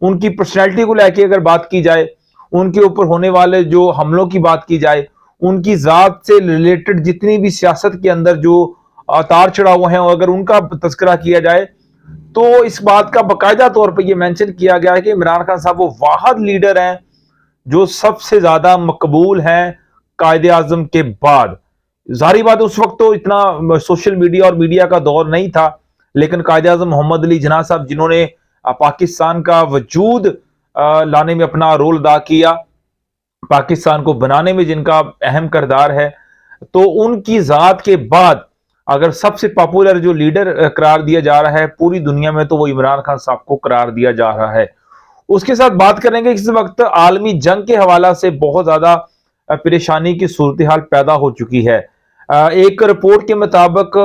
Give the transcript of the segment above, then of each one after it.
ان کی پرسنالٹی کو لے کے اگر بات کی جائے، ان کے اوپر ہونے والے جو حملوں کی بات کی جائے، ان کی ذات سے ریلیٹڈ جتنی بھی سیاست کے اندر جو اتار چڑھا ہوئے ہیں، اگر ان کا تذکرہ کیا جائے تو اس بات کا باقاعدہ طور پہ یہ مینشن کیا گیا ہے کہ عمران خان صاحب وہ واحد لیڈر ہیں جو سب سے زیادہ مقبول ہیں قائد اعظم کے بعد۔ ظاہری بات اس وقت تو اتنا سوشل میڈیا اور میڈیا کا دور نہیں تھا، لیکن قائد اعظم محمد علی جناح صاحب جنہوں نے پاکستان کا وجود لانے میں اپنا رول ادا کیا، پاکستان کو بنانے میں جن کا اہم کردار ہے، تو ان کی ذات کے بعد اگر سب سے پاپولر جو لیڈر قرار دیا جا رہا ہے پوری دنیا میں تو وہ عمران خان صاحب کو قرار دیا جا رہا ہے۔ اس کے ساتھ بات کریں گے، اس وقت عالمی جنگ کے حوالہ سے بہت زیادہ پریشانی کی صورتحال پیدا ہو چکی ہے۔ ایک رپورٹ کے مطابق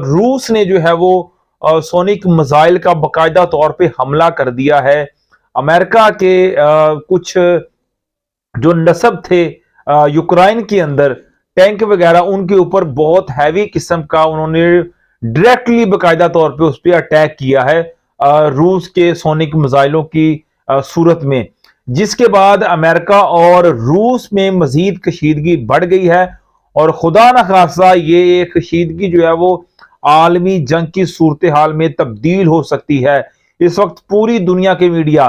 روس نے جو ہے وہ سونک میزائل کا باقاعدہ طور پہ حملہ کر دیا ہے۔ امریکہ کے کچھ جو نصب تھے یوکرائن کے اندر ٹینک وغیرہ، ان کے اوپر بہت ہیوی قسم کا انہوں نے ڈائریکٹلی باقاعدہ طور پہ اس پہ اٹیک کیا ہے روس کے سونک میزائلوں کی صورت میں، جس کے بعد امریکہ اور روس میں مزید کشیدگی بڑھ گئی ہے، اور خدا نخواستہ یہ کشیدگی جو ہے وہ عالمی جنگ کی صورتحال میں تبدیل ہو سکتی ہے۔ اس وقت پوری دنیا کے میڈیا،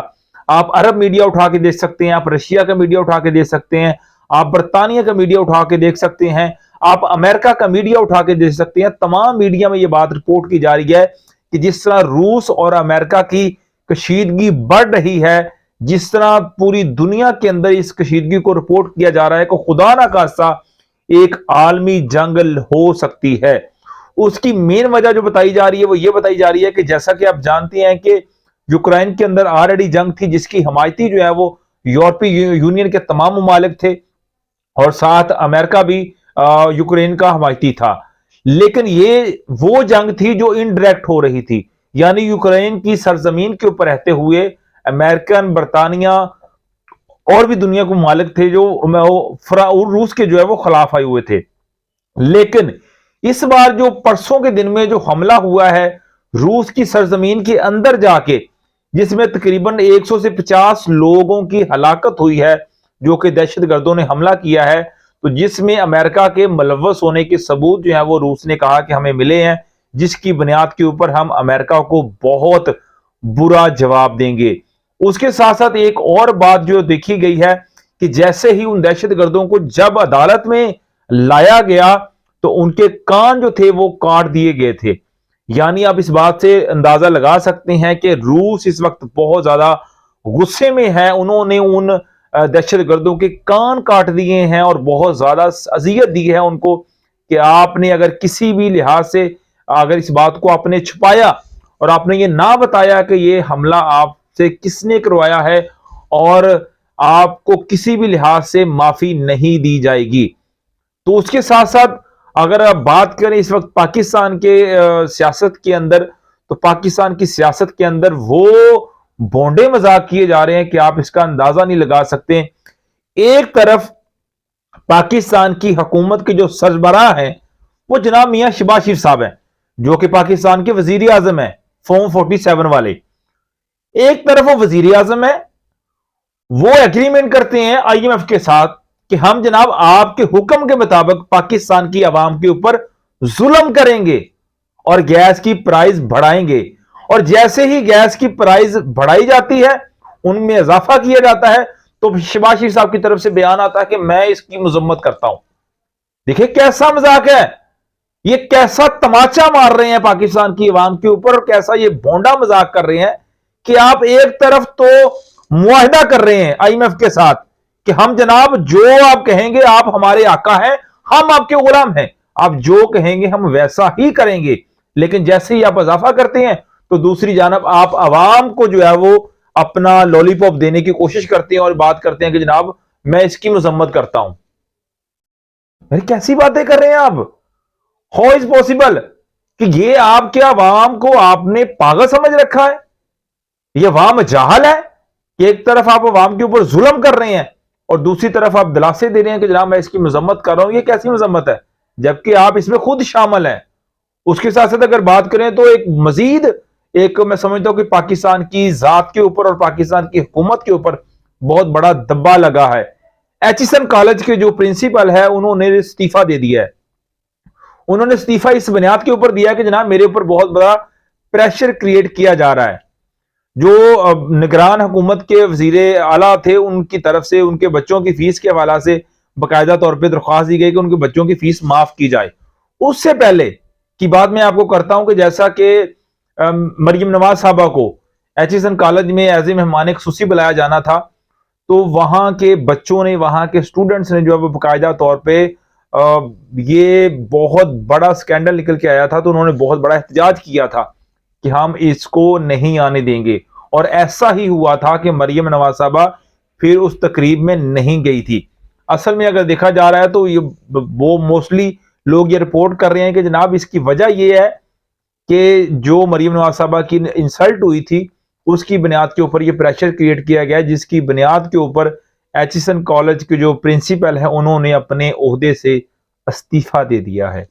آپ عرب میڈیا اٹھا کے دیکھ سکتے ہیں، آپ رشیا کا میڈیا اٹھا کے دیکھ سکتے ہیں، آپ برطانیہ کا میڈیا اٹھا کے دیکھ سکتے ہیں، آپ امریکہ کا میڈیا اٹھا کے دیکھ سکتے ہیں، تمام میڈیا میں یہ بات رپورٹ کی جا رہی ہے کہ جس طرح روس اور امریکہ کی کشیدگی بڑھ رہی ہے، جس طرح پوری دنیا کے اندر اس کشیدگی کو رپورٹ کیا جا رہا ہے کہ خدا نہ خواستہ ایک عالمی جنگ ہو سکتی ہے۔ اس کی مین وجہ جو بتائی جا رہی ہے وہ یہ بتائی جا رہی ہے کہ جیسا کہ آپ جانتے ہیں کہ یوکرائن کے اندر آلریڈی جنگ تھی، جس کی حمایتی جو ہے وہ یورپی یونین کے تمام ممالک تھے، اور ساتھ امریکہ بھی یوکرین کا حمایتی تھا، لیکن یہ وہ جنگ تھی جو انڈائریکٹ ہو رہی تھی، یعنی یوکرین کی سرزمین کے اوپر رہتے ہوئے امریکن، برطانیہ اور بھی دنیا کے ممالک تھے جو روس کے جو ہے وہ خلاف آئے ہوئے تھے۔ لیکن اس بار جو پرسوں کے دن میں جو حملہ ہوا ہے روس کی سرزمین کے اندر جا کے، جس میں تقریباً 100 سے 50 لوگوں کی ہلاکت ہوئی ہے جو کہ دہشت گردوں نے حملہ کیا ہے، تو جس میں امریکہ کے ملوث ہونے کے ثبوت جو ہے وہ روس نے کہا کہ ہمیں ملے ہیں، جس کی بنیاد کے اوپر ہم امریکہ کو بہت برا جواب دیں گے۔ اس کے ساتھ ساتھ ایک اور بات جو دیکھی گئی ہے کہ جیسے ہی ان دہشت گردوں کو جب عدالت میں لایا گیا تو ان کے کان جو تھے وہ کاٹ دیے گئے تھے، یعنی آپ اس بات سے اندازہ لگا سکتے ہیں کہ روس اس وقت بہت زیادہ غصے میں ہے، انہوں نے ان دہشت گردوں کے کان کاٹ دیے ہیں اور بہت زیادہ اذیت دی ہے ان کو کہ آپ نے اگر کسی بھی لحاظ سے اگر اس بات کو آپ نے چھپایا اور آپ نے یہ نہ بتایا کہ یہ حملہ آپ سے کس نے کروایا ہے، اور آپ کو کسی بھی لحاظ سے معافی نہیں دی جائے گی۔ تو اس کے ساتھ ساتھ اگر آپ بات کریں اس وقت پاکستان کے سیاست کے اندر، تو پاکستان کی سیاست کے اندر وہ بونڈے مذاق کیے جا رہے ہیں کہ آپ اس کا اندازہ نہیں لگا سکتے۔ ایک طرف پاکستان کی حکومت کے جو سربراہ ہیں وہ جناب میاں شہباز شریف صاحب ہیں، جو کہ پاکستان کے وزیر اعظم ہیں، فارم 47 والے۔ ایک طرف وہ وزیر اعظم ہے، وہ ایگریمنٹ کرتے ہیں آئی ایم ایف کے ساتھ کہ ہم جناب آپ کے حکم کے مطابق پاکستان کی عوام کے اوپر ظلم کریں گے اور گیس کی پرائز بڑھائیں گے، اور جیسے ہی گیس کی پرائز بڑھائی جاتی ہے ان میں اضافہ کیا جاتا ہے تو شہباز شریف صاحب کی طرف سے بیان آتا ہے کہ میں اس کی مذمت کرتا ہوں۔ دیکھیں کیسا مذاق ہے، یہ کیسا تماچا مار رہے ہیں پاکستان کی عوام کے اوپر، اور کیسا یہ بونڈا مذاق کر رہے ہیں کہ آپ ایک طرف تو معاہدہ کر رہے ہیں آئی ایم ایف کے ساتھ کہ ہم جناب جو آپ کہیں گے آپ ہمارے آقا ہیں، ہم آپ کے غلام ہیں، آپ جو کہیں گے ہم ویسا ہی کریں گے، لیکن جیسے ہی آپ اضافہ کرتے ہیں تو دوسری جانب آپ عوام کو جو ہے وہ اپنا لولی پاپ دینے کی کوشش کرتے ہیں اور بات کرتے ہیں کہ جناب میں اس کی مذمت کرتا ہوں۔ کیسی باتیں کر رہے ہیں آپ؟ ہاؤ از پاسبل کہ یہ آپ کے عوام کو آپ نے پاگل سمجھ رکھا ہے؟ یہ عوام جاہل ہے کہ ایک طرف آپ عوام کے اوپر ظلم کر رہے ہیں اور دوسری طرف آپ دلاسے دے رہے ہیں کہ جناب میں اس کی مذمت کر رہا ہوں۔ یہ کیسی مذمت ہے جبکہ آپ اس میں خود شامل ہیں؟ اس کے ساتھ ساتھ اگر بات کریں تو ایک مزید ایک میں سمجھتا ہوں کہ پاکستان کی ذات کے اوپر اور پاکستان کی حکومت کے اوپر بہت بڑا دبا لگا ہے۔ ایچیسن کالج کے جو پرنسپل ہے انہوں نے استعفیٰ دے دیا ہے۔ انہوں نے استعفیٰ اس بنیاد کے اوپر دیا کہ جناب میرے اوپر بہت بڑا پریشر کریٹ کیا جا رہا ہے۔ جو نگران حکومت کے وزیر اعلیٰ تھے ان کی طرف سے ان کے بچوں کی فیس کے حوالے سے باقاعدہ طور پہ درخواست دی گئی کہ ان کے بچوں کی فیس معاف کی جائے۔ اس سے پہلے کی بات میں آپ کو کرتا ہوں کہ جیسا کہ مریم نواز صاحبہ کو ایچیسن کالج میں ایز اے مہمان خصوصی بلایا جانا تھا، تو وہاں کے بچوں نے، وہاں کے اسٹوڈنٹس نے جو ہے وہ باقاعدہ طور پہ یہ بہت بڑا سکینڈل نکل کے آیا تھا، تو انہوں نے بہت بڑا احتجاج کیا تھا کہ ہم اس کو نہیں آنے دیں گے، اور ایسا ہی ہوا تھا کہ مریم نواز صاحبہ پھر اس تقریب میں نہیں گئی تھی۔ اصل میں اگر دیکھا جا رہا ہے تو وہ موسٹلی لوگ یہ رپورٹ کر رہے ہیں کہ جناب اس کی وجہ یہ ہے کہ جو مریم نواز صاحبہ کی انسلٹ ہوئی تھی اس کی بنیاد کے اوپر یہ پریشر کریٹ کیا گیا، جس کی بنیاد کے اوپر ایچیسن کالج کے جو پرنسپل ہیں انہوں نے اپنے عہدے سے استعفیٰ دے دیا ہے۔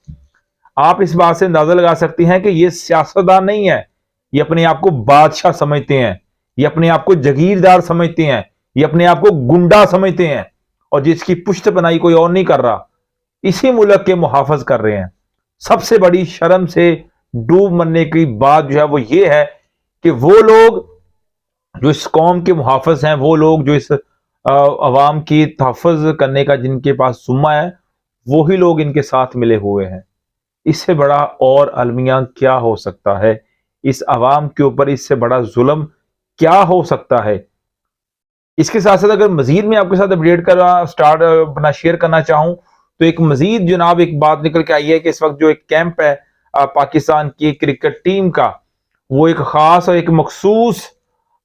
آپ اس بات سے اندازہ لگا سکتے ہیں کہ یہ سیاستدان نہیں ہے، یہ اپنے آپ کو بادشاہ سمجھتے ہیں، یہ اپنے آپ کو جگیردار سمجھتے ہیں، یہ اپنے آپ کو گنڈا سمجھتے ہیں، اور جس کی پشت پناہی کوئی اور نہیں کر رہا، اسی ملک کے محافظ کر رہے ہیں۔ سب سے بڑی شرم سے ڈوب مرنے کی بات جو ہے وہ یہ ہے کہ وہ لوگ جو اس قوم کے محافظ ہیں، وہ لوگ جو اس عوام کی تحفظ کرنے کا جن کے پاس ذمہ ہے، وہی لوگ ان کے ساتھ ملے ہوئے ہیں۔ اس سے بڑا اور المیہ کیا ہو سکتا ہے؟ اس عوام کے اوپر اس سے بڑا ظلم کیا ہو سکتا ہے؟ اس کے ساتھ ساتھ اگر مزید میں آپ کے ساتھ اپڈیٹ اپنا شیئر کرنا چاہوں تو ایک مزید جناب ایک بات نکل کے آئی ہے کہ اس وقت جو ایک کیمپ ہے پاکستان کی کرکٹ ٹیم کا، وہ ایک خاص اور ایک مخصوص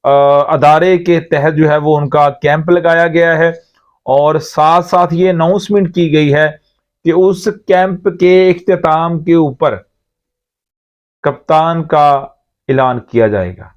ادارے کے تحت جو ہے وہ ان کا کیمپ لگایا گیا ہے، اور ساتھ ساتھ یہ اناؤنسمنٹ کی گئی ہے کہ اس کیمپ کے اختتام کے اوپر کپتان کا اعلان کیا جائے گا۔